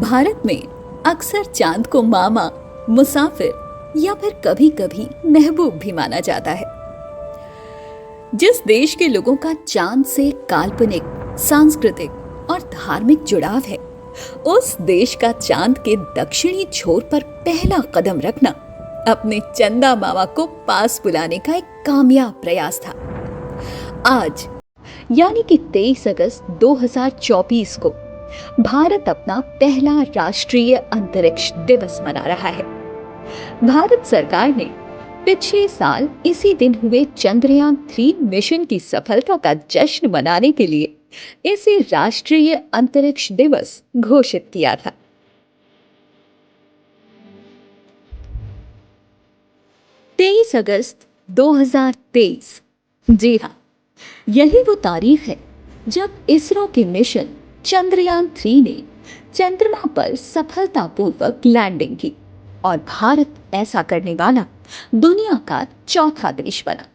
भारत में अक्सर चांद को मामा, मुसाफिर या फिर कभी कभी महबूब भी माना जाता है। जिस देश के लोगों का चांद से काल्पनिक, सांस्कृतिक और धार्मिक जुड़ाव है, उस देश का चांद के दक्षिणी छोर पर पहला कदम रखना अपने चंदा मामा को पास बुलाने का एक कामयाब प्रयास था। आज यानी कि 23 अगस्त 2024 को भारत अपना पहला राष्ट्रीय अंतरिक्ष दिवस मना रहा है। भारत सरकार ने पिछले साल इसी दिन हुए चंद्रयान 3 मिशन की सफलता का जश्न मनाने के लिए इसे राष्ट्रीय अंतरिक्ष दिवस घोषित किया था। तेईस अगस्त 2023, जी हाँ, यही वो तारीख है जब इसरो के मिशन चंद्रयान 3 ने चंद्रमा पर सफलतापूर्वक लैंडिंग की और भारत ऐसा करने वाला दुनिया का चौथा देश बना।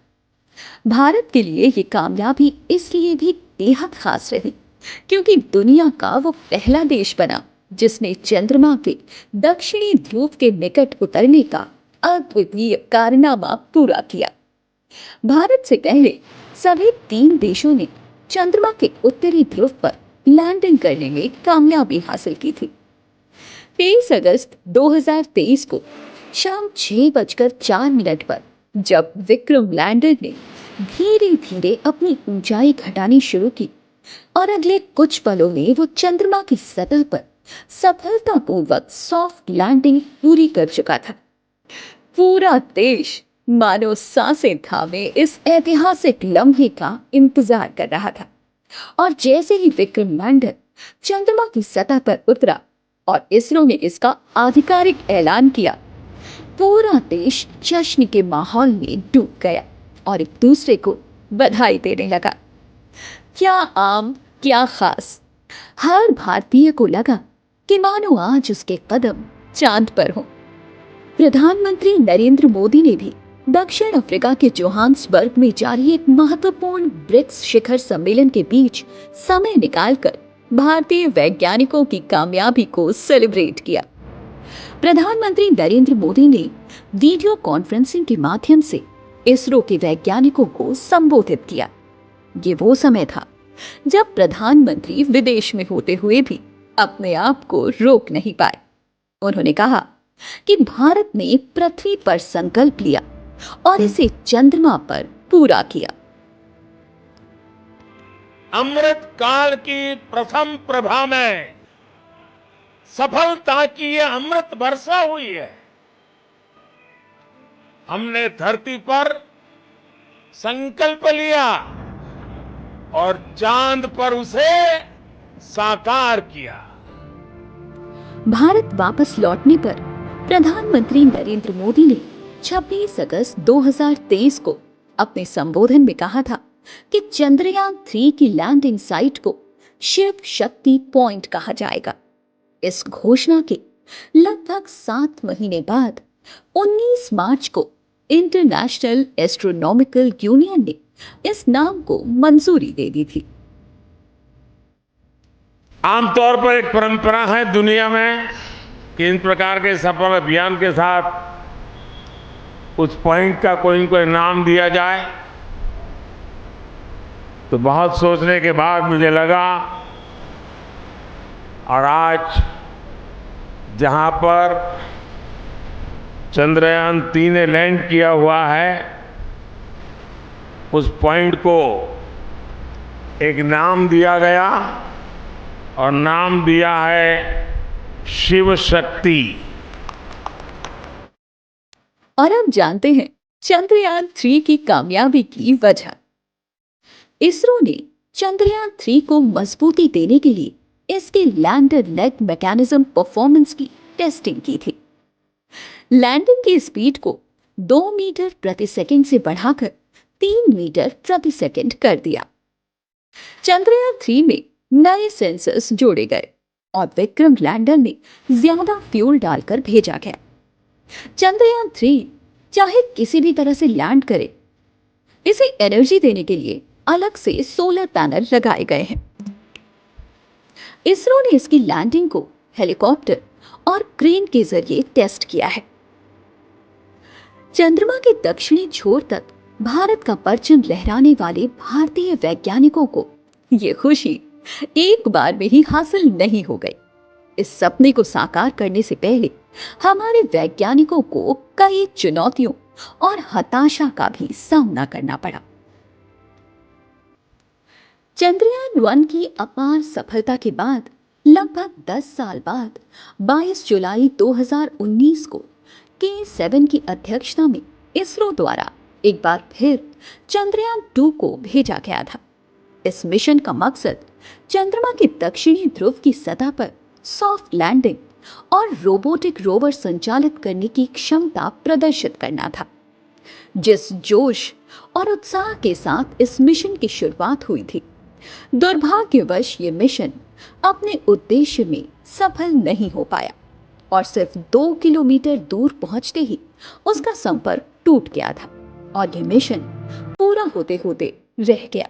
भारत के लिए ये कामयाबी इसलिए भी बेहद खास रही क्योंकि दुनिया का वो पहला देश बना जिसने चंद्रमा के दक्षिणी ध्रुव के निकट उतरने का अद्वितीय कारनामा पूरा किया। भारत से पहले सभी 3 देशों ने चंद्रमा के उत्तरी ध्रुव पर लैंडिंग करने में कामयाबी हासिल की थी। 23 अगस्त 2023 को शाम 6:04 पर जब विक्रम लैंडर ने धीरे धीरे अपनी ऊंचाई घटानी शुरू की और अगले कुछ पलों में वो चंद्रमा की सतह पर सफलतापूर्वक सॉफ्ट लैंडिंग पूरी कर चुका था, पूरा देश मानो सांसें थामे इस ऐतिहासिक लम्हे का इंतजार कर रहा था। और जैसे ही विक्रम लैंडर चंद्रमा की सतह पर उतरा और इसरो ने इसका आधिकारिक ऐलान किया, पूरा देश जश्न के माहौल में डूब गया और एक दूसरे को बधाई देने लगा। क्या आम, क्या खास, हर भारतीय को लगा कि मानो आज उसके कदम चांद पर हों। प्रधानमंत्री नरेंद्र मोदी ने भी दक्षिण अफ्रीका के जोहान्सबर्ग में जारी एक महत्वपूर्ण ब्रिक्स शिखर सम्मेलन के बीच समय निकालकर भारतीय वैज्ञानिकों की कामयाबी को सेलिब्रेट किया। प्रधानमंत्री नरेंद्र मोदी ने वीडियो कॉन्फ्रेंसिंग के माध्यम से इसरो के वैज्ञानिकों को संबोधित किया। ये वो समय था जब प्रधानमंत्री विदेश में होते हुए भी अपने आप को रोक नहीं पाए। उन्होंने कहा कि भारत ने पृथ्वी पर संकल्प लिया और इसे चंद्रमा पर पूरा किया। अमृत काल की प्रथम प्रभा में सफलता की ये अमृत वर्षा हुई है। हमने धरती पर संकल्प लिया और चांद पर उसे साकार किया। भारत वापस लौटने पर प्रधानमंत्री नरेंद्र मोदी ने 26 अगस्त 2023 को अपने संबोधन में कहा था कि चंद्रयान 3 की लैंडिंग साइट को शिव शक्ति पॉइंट कहा जाएगा। इस घोषणा के लगभग 7 महीने बाद 19 मार्च को इंटरनेशनल एस्ट्रोनॉमिकल यूनियन ने इस नाम को मंजूरी दे दी थी। आमतौर पर एक परंपरा है दुनिया में कि इन प्रकार के सफल अभियान के साथ उस पॉइंट का कोई न कोई नाम दिया जाए। तो बहुत सोचने के बाद मुझे लगा, और आज जहां पर चंद्रयान 3 ने लैंड किया हुआ है, उस पॉइंट को एक नाम दिया गया और नाम दिया है शिव शक्ति। और अब जानते हैं चंद्रयान 3 की कामयाबी की वजह। इसरो ने चंद्रयान 3 को मजबूती देने के लिए इसके लैंडर लेग मैकेनिज्म परफॉर्मेंस की टेस्टिंग की थी। लैंडिंग की स्पीड को 2 मीटर प्रति सेकंड से बढ़ाकर 3 मीटर प्रति सेकंड कर दिया। चंद्रयान 3 में नए सेंसर्स जोड़े गए और विक्रम लैंडर में ज्यादा फ्यूल डालकर भेजा गया। चंद्रयान 3 चाहे किसी भी तरह से लैंड करे, इसे एनर्जी देने के लिए अलग से सोलर पैनल लगाए गए हैं। इसरो ने इसकी लैंडिंग को हेलीकॉप्टर और क्रेन के जरिए टेस्ट किया है। चंद्रमा के दक्षिणी छोर तक भारत का परचम लहराने वाले भारतीय वैज्ञानिकों को ये खुशी एक बार में ही हासिल नहीं हो गई। इस सपने को साकार करने से पहले हमारे वैज्ञानिकों को कई चुनौतियों और हताशा का भी सामना करना पड़ा। चंद्रयान 1 की अपार सफलता के बाद लगभग 10 साल बाद 22 जुलाई 2019 को K7 की अध्यक्षता में इसरो द्वारा एक बार फिर चंद्रयान 2 को भेजा गया था। इस मिशन का मकसद चंद्रमा के दक्षिणी ध्रुव की सतह पर सॉफ्ट लैंडिंग और रोबोटिक रोवर संचालित करने की क्षमता प्रदर्शित करना था। जिस जोश और उत्साह के साथ इस मिशन की शुरुआत हुई थी, दुर्भाग्यवश ये मिशन अपने उद्देश्य में सफल नहीं हो पाया और सिर्फ 2 किलोमीटर दूर पहुंचते ही उसका संपर्क टूट गया था और ये मिशन पूरा होते होते रह गया।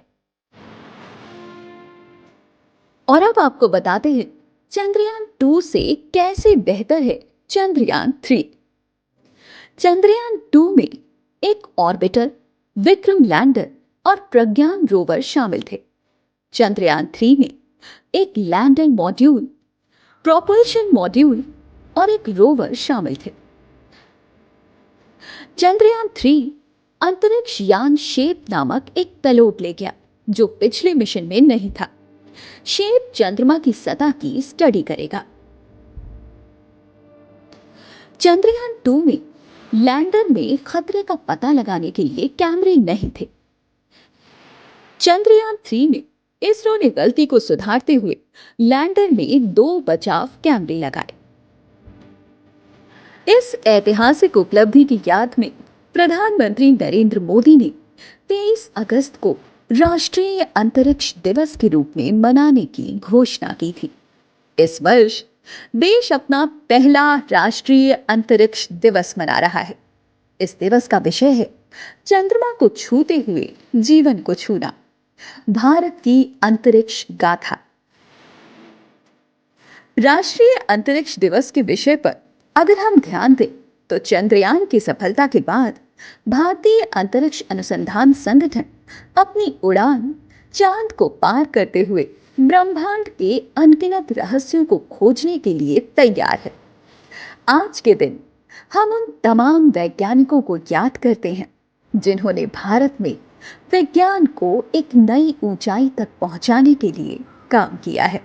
और अब आपको बताते हैं चंद्रयान 2 से कैसे बेहतर है चंद्रयान 3। चंद्रयान 2 में एक ऑर्बिटर, विक्रम लैंडर और प्रज्ञान रोवर शामिल थे। चंद्रयान 3 में एक लैंडर मॉड्यूल, प्रोपल्शन मॉड्यूल और एक रोवर शामिल थे। चंद्रयान 3 अंतरिक्ष यान शेप नामक एक पेलोड ले गया जो पिछले मिशन में नहीं था। शेप चंद्रमा की सतह की स्टडी करेगा। चंद्रयान 2 में लैंडर में खतरे का पता लगाने के लिए कैमरे नहीं थे। चंद्रयान 3 में इसरो ने गलती को सुधारते हुए लैंडर में 2 बचाव कैमरे लगाए। इस ऐतिहासिक उपलब्धि की याद में प्रधानमंत्री नरेंद्र मोदी ने 23 अगस्त को राष्ट्रीय अंतरिक्ष दिवस के रूप में मनाने की घोषणा की थी। इस वर्ष देश अपना पहला राष्ट्रीय अंतरिक्ष दिवस मना रहा है। इस दिवस का विषय है चंद्रमा को छूते हुए जीवन को छूना, भारत की अंतरिक्ष गाथा। राष्ट्रीय अंतरिक्ष दिवस के विषय पर अगर हम ध्यान दें तो चंद्रयान की सफलता के बाद भारतीय अंतरिक्ष अनुसंधान संगठन अपनी उड़ान चांद को पार करते हुए ब्रह्मांड के अनगिनत रहस्यों को खोजने के लिए तैयार है। आज के दिन हम उन तमाम वैज्ञानिकों को याद करते हैं जिन्होंने भारत में विज्ञान को एक नई ऊंचाई तक पहुंचाने के लिए काम किया है।